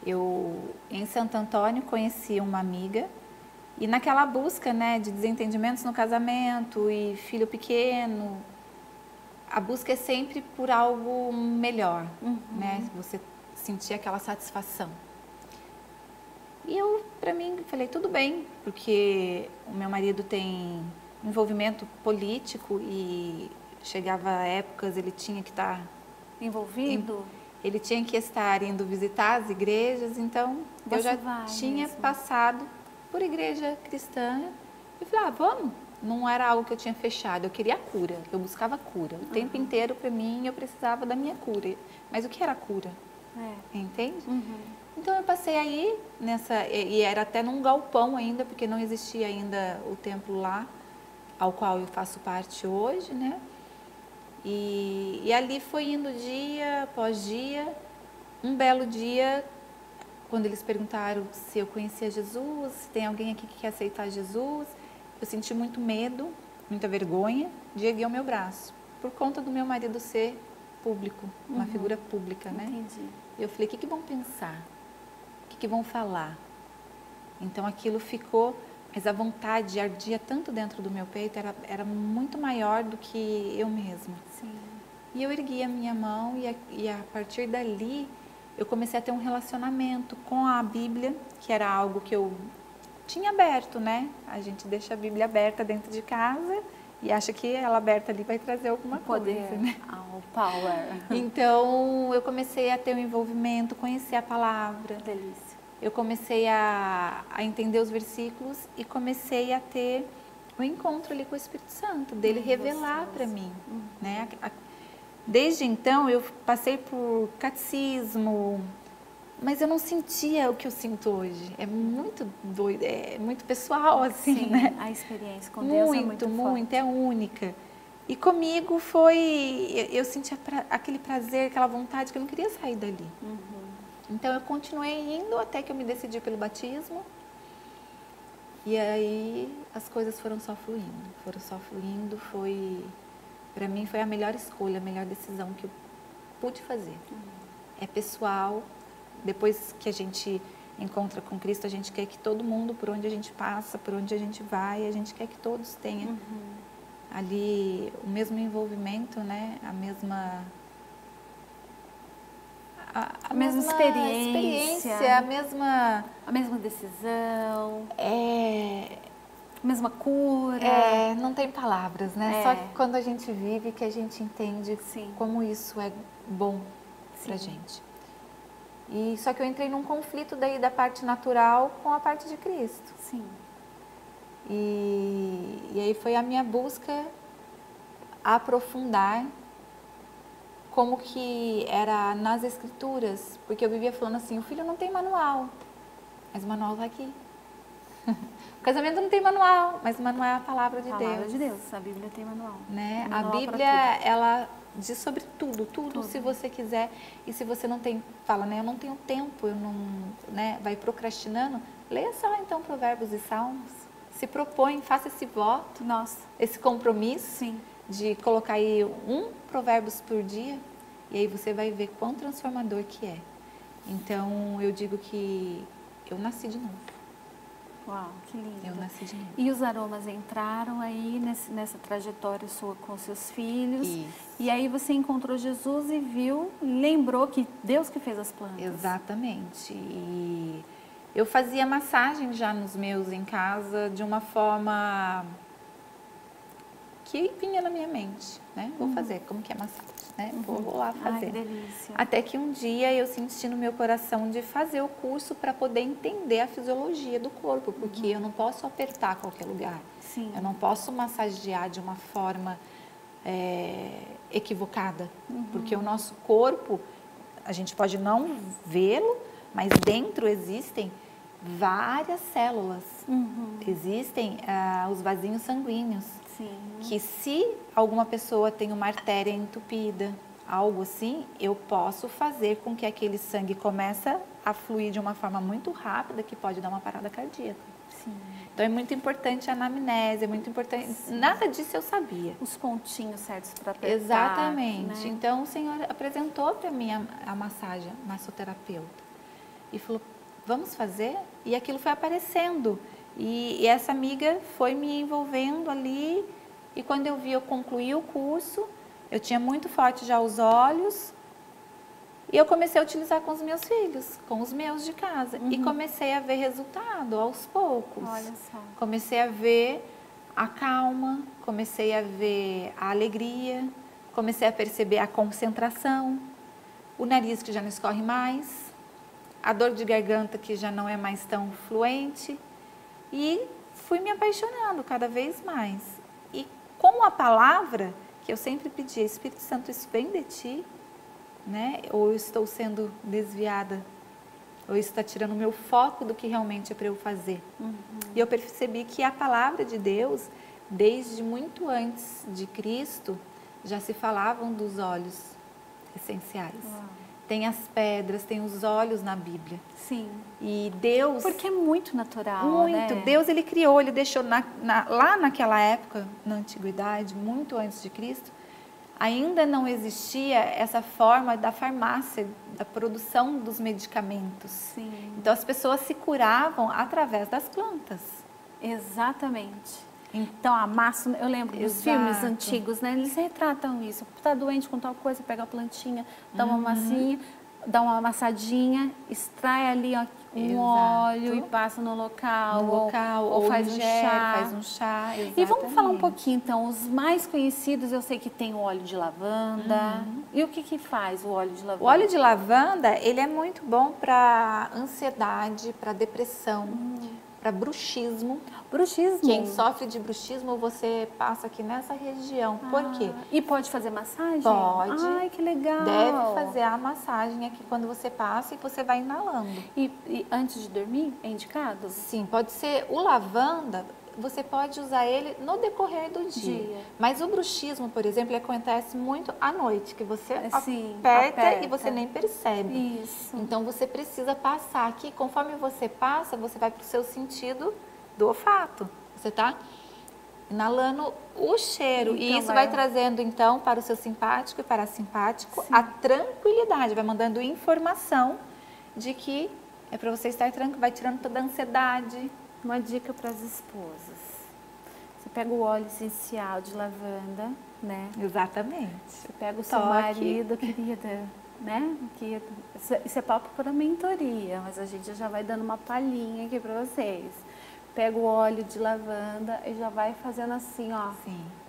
eu em Santo Antônio conheci uma amiga e naquela busca, né, de desentendimentos no casamento e filho pequeno, a busca é sempre por algo melhor, né? Você sentir aquela satisfação. E eu, para mim, falei, tudo bem, porque o meu marido tem envolvimento político e chegava épocas, ele tinha que estar... Envolvido? Ele tinha que estar indo visitar as igrejas, então eu já tinha passado por igreja cristã. E falei, vamos. Não era algo que eu tinha fechado, eu queria cura, eu buscava cura. O tempo inteiro, para mim, eu precisava da minha cura. Mas o que era cura? Entende? Então eu passei aí e era até num galpão ainda, porque não existia ainda o templo lá, ao qual eu faço parte hoje, né? E ali foi indo dia após dia. Um belo dia, quando eles perguntaram se eu conhecia Jesus, se tem alguém aqui que quer aceitar Jesus, eu senti muito medo, muita vergonha de erguer o meu braço, por conta do meu marido ser público, uma figura pública, né? Entendi. E eu falei, o que vão pensar? O que vão falar? Então aquilo ficou, mas a vontade ardia tanto dentro do meu peito, era muito maior do que eu mesma. Sim. E eu ergui a minha mão e a partir dali eu comecei a ter um relacionamento com a Bíblia, que era algo que eu tinha aberto, né? A gente deixa a Bíblia aberta dentro de casa e acha que ela aberta ali vai trazer alguma coisa, né? O power. Então, eu comecei a ter um envolvimento, conhecer a palavra. Delícia. Eu comecei a entender os versículos e comecei a ter um encontro ali com o Espírito Santo, dele revelar para mim, né? Desde então, eu passei por catecismo, mas eu não sentia o que eu sinto hoje. É muito doido, é muito pessoal, assim, Sim, né? A experiência com Deus é muito forte. É única. E comigo foi, eu sentia aquele prazer, aquela vontade que eu não queria sair dali. Então eu continuei indo até que eu me decidi pelo batismo. E aí as coisas foram só fluindo, para mim foi a melhor escolha, a melhor decisão que eu pude fazer. É pessoal, depois que a gente encontra com Cristo, a gente quer que todo mundo, por onde a gente passa, por onde a gente vai, a gente quer que todos tenham ali o mesmo envolvimento, né? A mesma experiência, a mesma decisão, a mesma cura. Não tem palavras, né? Só que quando a gente vive que a gente entende como isso é bom pra gente. E só que eu entrei num conflito daí da parte natural com a parte de Cristo. Sim. E aí foi a minha busca aprofundar como que era nas escrituras, porque eu vivia falando assim, o filho não tem manual, mas o manual está aqui. O casamento não tem manual, mas o manual é a palavra de Deus. A palavra de Deus, a Bíblia tem manual. Né? Tem manual a Bíblia, ela diz sobre tudo, se você quiser. E se você não tem, fala, né, eu não tenho tempo, eu não, né, vai procrastinando, leia só então Provérbios e Salmos. Se propõe, faça esse voto, esse compromisso de colocar aí um Provérbios por dia, e aí você vai ver quão transformador que é. Então, eu digo que eu nasci de novo. Uau, que lindo. Eu nasci de novo. E os aromas entraram aí nessa trajetória sua com seus filhos. Isso. E aí você encontrou Jesus e viu, lembrou que Deus que fez as plantas. Exatamente. E eu fazia massagem já nos meus em casa de uma forma que vinha na minha mente, né? Vou fazer, como que é massagem, né? Vou lá fazer. Ai, que delícia. Até que um dia eu senti no meu coração de fazer o curso para poder entender a fisiologia do corpo, porque eu não posso apertar qualquer lugar. Sim. Eu não posso massagear de uma forma equivocada, porque o nosso corpo, a gente pode não vê-lo, mas dentro existem várias células. Existem os vasinhos sanguíneos. Sim. Que se alguma pessoa tem uma artéria entupida, algo assim, eu posso fazer com que aquele sangue comece a fluir de uma forma muito rápida que pode dar uma parada cardíaca. Sim. Então é muito importante a anamnese, é muito importante. Nada disso eu sabia. Os pontinhos certos para apertar. Exatamente. Né? Então o Senhor apresentou para mim a massagem, a massoterapeuta. E falou, vamos fazer? E aquilo foi aparecendo. E essa amiga foi me envolvendo ali. E quando eu vi, eu concluí o curso. Eu tinha muito forte já os olhos. E eu comecei a utilizar com os meus filhos, com os meus de casa. E comecei a ver resultado aos poucos. Olha só. Comecei a ver a calma, comecei a ver a alegria, comecei a perceber a concentração, o nariz que já não escorre mais, a dor de garganta que já não é mais tão fluente. E fui me apaixonando cada vez mais. E com a palavra, que eu sempre pedia, Espírito Santo, isso vem de ti, né? Ou eu estou sendo desviada, ou isso está tirando o meu foco do que realmente é para eu fazer. E eu percebi que a palavra de Deus, desde muito antes de Cristo, já se falavam dos óleos essenciais. Uau. Tem as pedras, tem os óleos na Bíblia. Sim. E Deus... Porque é muito natural, muito. né? Deus, Ele criou, Ele deixou lá naquela época, na Antiguidade, muito antes de Cristo, ainda não existia essa forma da farmácia, da produção dos medicamentos. Sim. Então, as pessoas se curavam através das plantas. Exatamente. Então, a massa, eu lembro dos filmes antigos, né? Eles retratam isso. Está doente com tal coisa, pega a plantinha, dá uma massinha, dá uma amassadinha, extrai ali um óleo e passa no local. Ou faz um chá. Faz um chá, exatamente. E vamos falar um pouquinho, então, os mais conhecidos, eu sei que tem o óleo de lavanda. E o que faz o óleo de lavanda? O óleo de lavanda, ele é muito bom para ansiedade, para depressão, para bruxismo. Bruxismo? Quem sofre de bruxismo, você passa aqui nessa região. Por quê? E pode fazer massagem? Pode. Ai, que legal. Deve fazer a massagem aqui quando você passa e você vai inalando. E antes de dormir, é indicado? Sim, pode ser o lavanda. você pode usar ele no decorrer do dia. Mas o bruxismo, por exemplo, ele acontece muito à noite, que você aperta e você nem percebe. Isso. Então você precisa passar aqui, conforme você passa, você vai para o seu sentido do olfato. Você tá inalando o cheiro, então, e isso vai trazendo então para o seu simpático e parasimpático a tranquilidade, vai mandando informação de que é para você estar tranquilo, vai tirando toda a ansiedade. Uma dica para as esposas: você pega o óleo essencial de lavanda, né? Exatamente. Você pega o seu marido, querida, né? Que isso é papo para mentoria, mas a gente já vai dando uma palhinha aqui para vocês. Pega o óleo de lavanda e já vai fazendo assim, ó,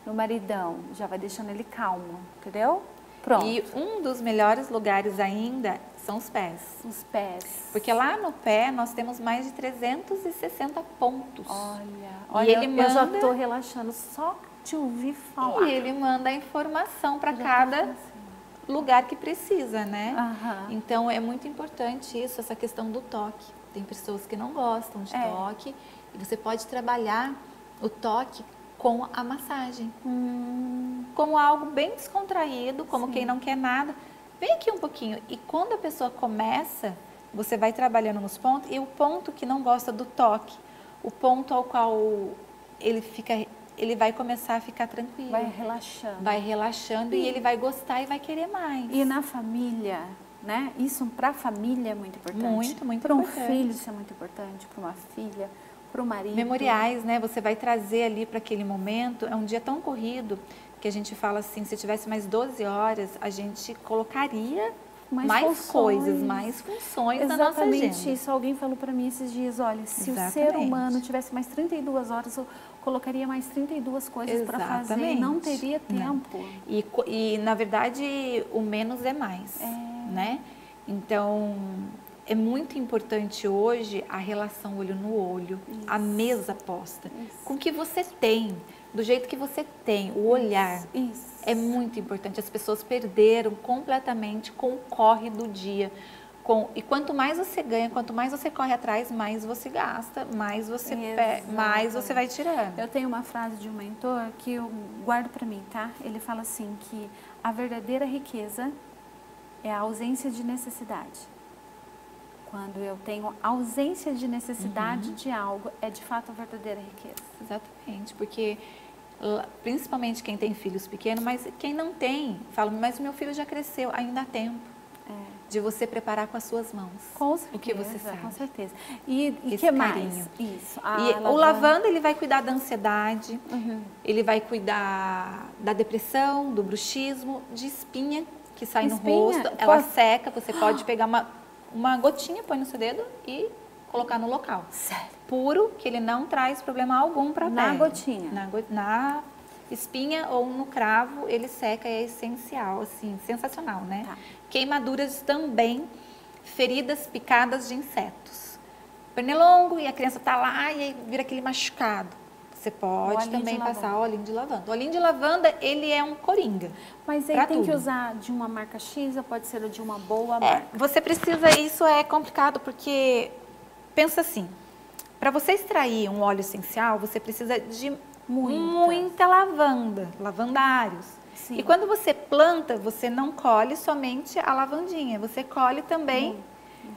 no maridão. Já vai deixando ele calmo, entendeu? Pronto. E um dos melhores lugares ainda são os pés. Os pés. Porque lá no pé nós temos mais de 360 pontos. Olha, e ele manda... eu já tô relaxando só de ouvir falar. E ele manda a informação para cada lugar que precisa, né? Então é muito importante isso, essa questão do toque. Tem pessoas que não gostam de toque. E você pode trabalhar o toque com a massagem. Como algo bem descontraído, como quem não quer nada. Vem aqui um pouquinho. E quando a pessoa começa, você vai trabalhando nos pontos. E o ponto que não gosta do toque, o ponto ao qual ele vai começar a ficar tranquilo. Vai relaxando. Vai relaxando e ele vai gostar e vai querer mais. E na família, né? Isso para a família é muito importante. Muito, muito importante. Para um filho isso é muito importante, para uma filha, para o marido. Memoriais, né? Você vai trazer ali para aquele momento. É um dia tão corrido que a gente fala assim, se tivesse mais 12 horas, a gente colocaria mais coisas, mais funções na nossa agenda. Exatamente isso. Alguém falou para mim esses dias, olha, se o ser humano tivesse mais 32 horas, eu colocaria mais 32 coisas para fazer. Não teria tempo. E, na verdade, o menos é mais, né? Então, é muito importante hoje a relação olho no olho, a mesa posta, com o que você tem, do jeito que você tem, o olhar. É muito importante. As pessoas perderam completamente com o corre do dia. E quanto mais você ganha, quanto mais você corre atrás, mais você gasta, mais você mais você vai tirando. Eu tenho uma frase de um mentor que eu guardo para mim, tá? Ele fala assim que a verdadeira riqueza é a ausência de necessidade. Quando eu tenho ausência de necessidade de algo, é de fato a verdadeira riqueza. Exatamente, porque principalmente quem tem filhos pequenos, mas quem não tem, fala, mas meu filho já cresceu, ainda há tempo de você preparar com as suas mãos. Com certeza, o que você sabe. Com certeza. E o que mais? Isso. O lavanda, ele vai cuidar da ansiedade, ele vai cuidar da depressão, do bruxismo, de espinha que sai no rosto, ela seca, você pode pegar uma gotinha, põe no seu dedo e colocar no local. Sério? Puro, que ele não traz problema algum para a pele. Na gotinha? Na espinha ou no cravo, ele seca e é essencial, assim, sensacional, né? Tá. Queimaduras também, feridas picadas de insetos. Pernilongo e a criança tá lá e aí vira aquele machucado. Você pode também passar olhinho de lavanda. O olhinho de lavanda, ele é um coringa. Mas aí tem que usar de uma marca X ou pode ser de uma boa marca? Você precisa, isso é complicado porque, pensa assim, para você extrair um óleo essencial, você precisa de muita lavanda, lavandários. Sim. E quando você planta, você não colhe somente a lavandinha, você colhe também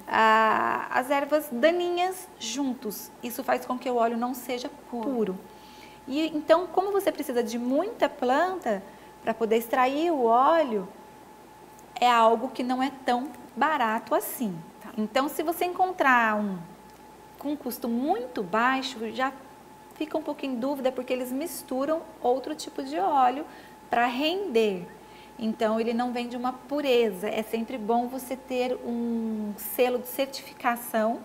as ervas daninhas juntos. Isso faz com que o óleo não seja puro. E então, como você precisa de muita planta para poder extrair o óleo, é algo que não é tão barato assim. Tá. Então, se você encontrar um com um custo muito baixo, já fica um pouco em dúvida, porque eles misturam outro tipo de óleo para render. Então, ele não vem de uma pureza. É sempre bom você ter um selo de certificação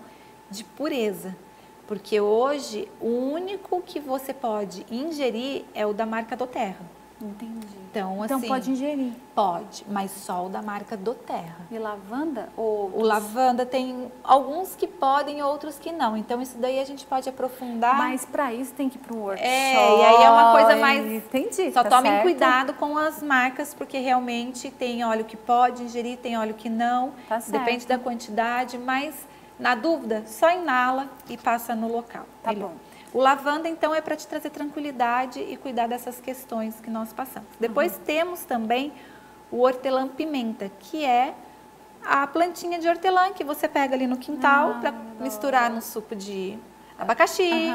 de pureza. Porque hoje, o único que você pode ingerir é o da marca doTERRA. Entendi. Então, assim, pode ingerir? Pode, mas só o da marca doTERRA. E lavanda? O lavanda tem alguns que podem, outros que não. Então, isso daí a gente pode aprofundar. Mas para isso tem que ir para um workshop. E aí é uma coisa mais... Entendi. Só tomem cuidado com as marcas, porque realmente tem óleo que pode ingerir, tem óleo que não. Tá certo. Depende da quantidade, mas na dúvida, só inala e passa no local. Tá bom. O lavanda, então, é para te trazer tranquilidade e cuidar dessas questões que nós passamos. Depois temos também o hortelã-pimenta, que é a plantinha de hortelã que você pega ali no quintal para misturar no suco de abacaxi,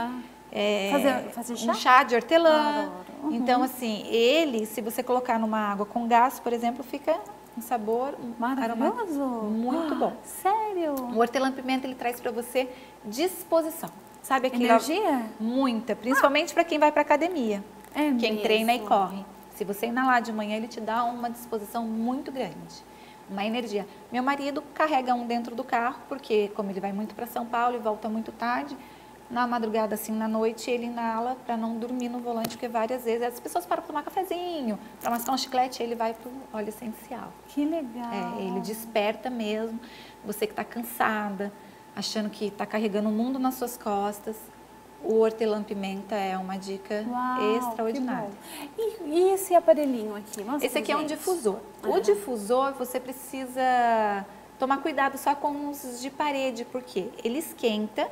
fazer um chá de hortelã. Então, assim, ele, se você colocar numa água com gás, por exemplo, fica um sabor maravilhoso, muito bom. Sério? O hortelã-pimenta, ele traz para você disposição. Sabe aquilo? Energia? Muita, principalmente para quem vai para academia. Quem treina e corre. Se você inalar de manhã, ele te dá uma disposição muito grande, uma energia. Meu marido carrega um dentro do carro, porque como ele vai muito para São Paulo e volta muito tarde, na madrugada, assim, na noite, ele inala para não dormir no volante, porque várias vezes as pessoas param para tomar cafezinho, para mascar um chiclete, ele vai para o óleo essencial. Que legal! Ele desperta mesmo, você que está cansada, achando que está carregando o mundo nas suas costas. O hortelã-pimenta é uma dica extraordinária. E esse aparelhinho aqui? Mostra esse aqui é um difusor. O difusor, você precisa tomar cuidado só com os de parede, porque ele esquenta,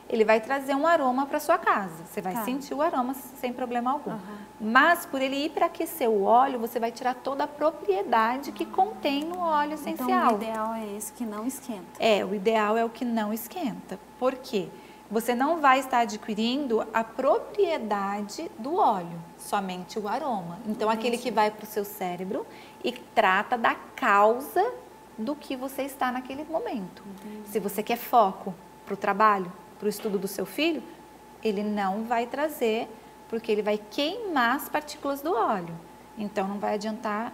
ele vai trazer um aroma para sua casa. Você vai sentir o aroma sem problema algum. Mas, por ele ir para aquecer o óleo, você vai tirar toda a propriedade que contém no óleo essencial. Então, o ideal é esse que não esquenta. O ideal é o que não esquenta. Por quê? Você não vai estar adquirindo a propriedade do óleo, somente o aroma. Então, aquele que vai para o seu cérebro e trata da causa do que você está naquele momento. Se você quer foco para o trabalho, para o estudo do seu filho, ele não vai trazer, porque ele vai queimar as partículas do óleo. Então, não vai adiantar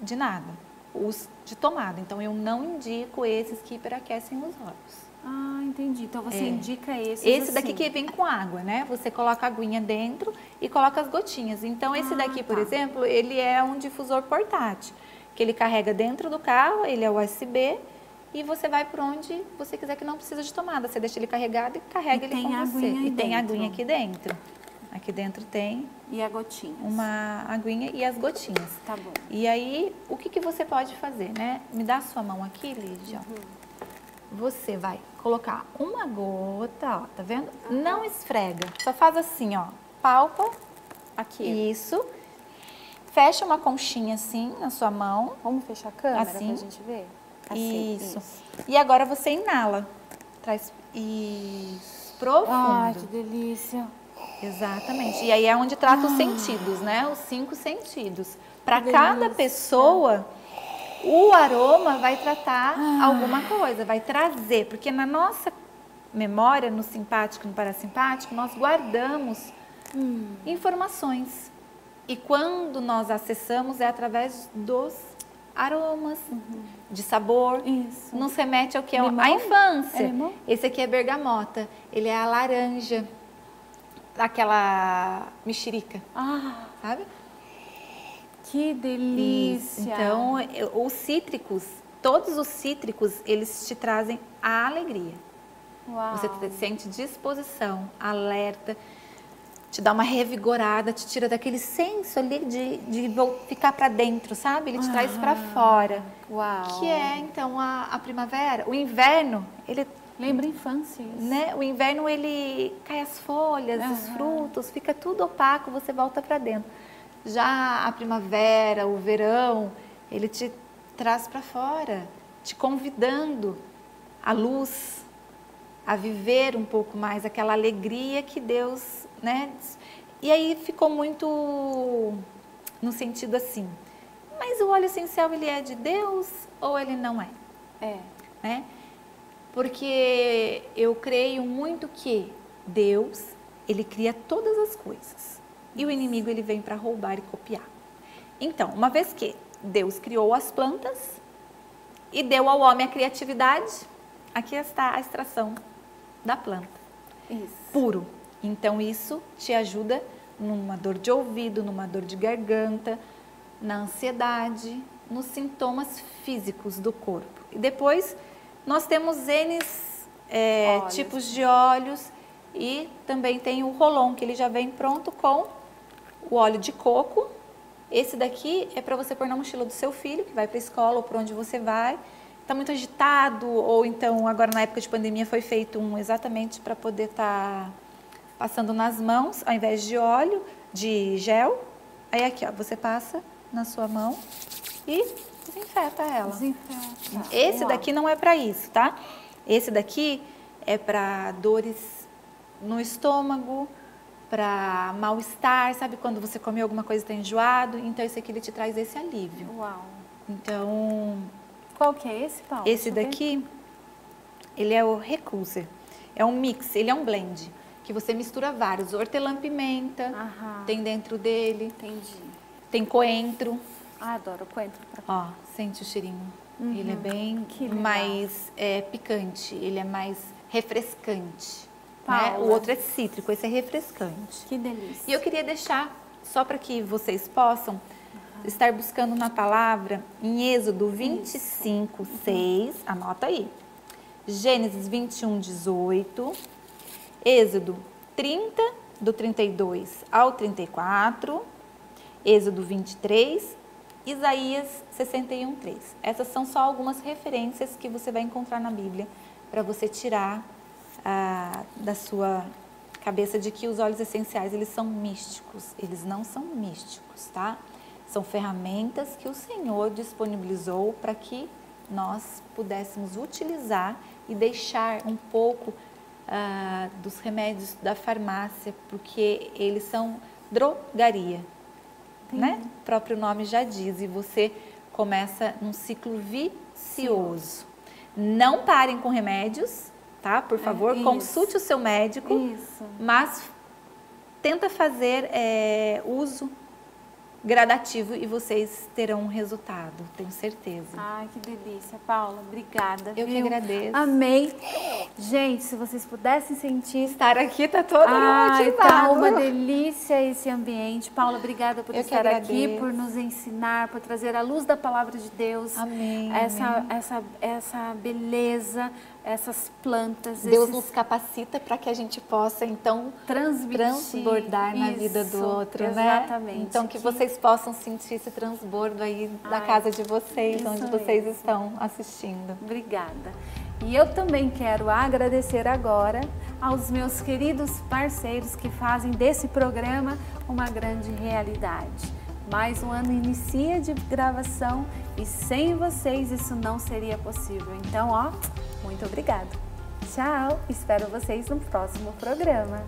de nada. Os de tomada. Então, eu não indico esses que hiperaquecem os olhos. Ah, entendi. Então, você indica esses Esse daqui que vem com água, né? Você coloca a aguinha dentro e coloca as gotinhas. Então, esse daqui, por exemplo, ele é um difusor portátil, que ele carrega dentro do carro, ele é USB, e você vai por onde você quiser, que não precisa de tomada. Você deixa ele carregado e carrega ele com você. E tem aguinha aqui dentro. Aqui dentro tem... E a gotinha. Uma aguinha e as gotinhas. Tá bom. E aí, o que você pode fazer, né? Me dá a sua mão aqui, Lídia. Você vai colocar uma gota, ó, tá vendo? Não esfrega, só faz assim, ó. Palpa. Aqui. Isso. Fecha uma conchinha assim na sua mão. Vamos fechar a câmera assim, pra gente ver? Assim, isso. E agora você inala. Traz isso. Profundo. Ai, que delícia. Exatamente. E aí é onde trata os sentidos, né? Os 5 sentidos. Para cada pessoa, o aroma vai tratar alguma coisa, vai trazer. Porque na nossa memória, no simpático e no parasimpático, nós guardamos informações. E quando nós acessamos é através dos aromas, de sabor. Isso. Nos remete ao que é Limão? a infância. É limão? Esse aqui é bergamota, ele é a laranja, aquela mexerica, sabe? Que delícia! Isso. Então, os cítricos, todos os cítricos, eles te trazem a alegria. Uau. Você sente disposição, alerta, te dá uma revigorada, te tira daquele senso ali de ficar para dentro, sabe? Ele te traz para fora. Uau! Que é, então, a primavera. O inverno, ele... Lembra a infância, isso. Né? O inverno, ele cai as folhas, os frutos, fica tudo opaco, você volta para dentro. Já a primavera, o verão, ele te traz para fora, te convidando à luz, a viver um pouco mais aquela alegria que Deus, né? E aí ficou muito no sentido assim, mas o óleo essencial, ele é de Deus ou ele não é? Né? Porque eu creio muito que Deus, ele cria todas as coisas. E o inimigo, ele vem para roubar e copiar. Então, uma vez que Deus criou as plantas e deu ao homem a criatividade, aqui está a extração da planta. Isso. Puro. Então, isso te ajuda numa dor de ouvido, numa dor de garganta, na ansiedade, nos sintomas físicos do corpo. E depois, nós temos N tipos de óleos e também tem o Rolon, que ele já vem pronto com o óleo de coco. Esse daqui é para você pôr na mochila do seu filho, que vai para a escola ou para onde você vai. Está muito agitado, ou então agora na época de pandemia foi feito um exatamente para poder estar passando nas mãos, ao invés de óleo, de gel. Aí aqui, ó, você passa na sua mão e desinfeta ela. Desinfeta. Esse daqui não é para isso, tá? Esse daqui é para dores no estômago, para mal-estar, sabe quando você comeu alguma coisa e está enjoado? Então esse aqui ele te traz esse alívio. Uau. Então, qual que é esse, Paula? esse daqui, ele é o Recuser. É um mix, ele é um blend, que você mistura vários. Hortelã-pimenta, tem dentro dele. Entendi. Tem coentro. Ah, adoro coentro. Ó, sente o cheirinho. Ele é bem mais picante, ele é mais refrescante. Né? O outro é cítrico, esse é refrescante. Que delícia. E eu queria deixar, só para que vocês possam estar buscando na palavra, em Êxodo 25, 6, anota aí. Gênesis 21, 18. Êxodo 30, do 32 ao 34. Êxodo 23, Isaías 61, 3. Essas são só algumas referências que você vai encontrar na Bíblia para você tirar da sua cabeça de que os óleos essenciais, eles são místicos. Eles não são místicos, tá? São ferramentas que o Senhor disponibilizou para que nós pudéssemos utilizar e deixar um pouco dos remédios da farmácia, porque eles são drogaria, né? O próprio nome já diz, e você começa num ciclo vicioso. Não parem com remédios, tá? Por favor, consulte o seu médico, mas tenta fazer uso gradativo e vocês terão um resultado, tenho certeza. Ai, que delícia, Paula, obrigada. Eu que agradeço. Amei. Gente, se vocês pudessem sentir... Estar aqui tá todo motivado. Tá uma delícia esse ambiente. Paula, obrigada por estar aqui, por nos ensinar, por trazer a luz da palavra de Deus. Amém. Essa beleza, essas plantas. Deus nos capacita para que a gente possa, então, transbordar na vida do outro, exatamente. Né? Então, que vocês possam sentir esse transbordo aí da casa de vocês, onde vocês estão assistindo. Obrigada. E eu também quero agradecer agora aos meus queridos parceiros que fazem desse programa uma grande realidade. Mais um ano inicia de gravação e sem vocês isso não seria possível. Então, ó, muito obrigada. Tchau, espero vocês no próximo programa.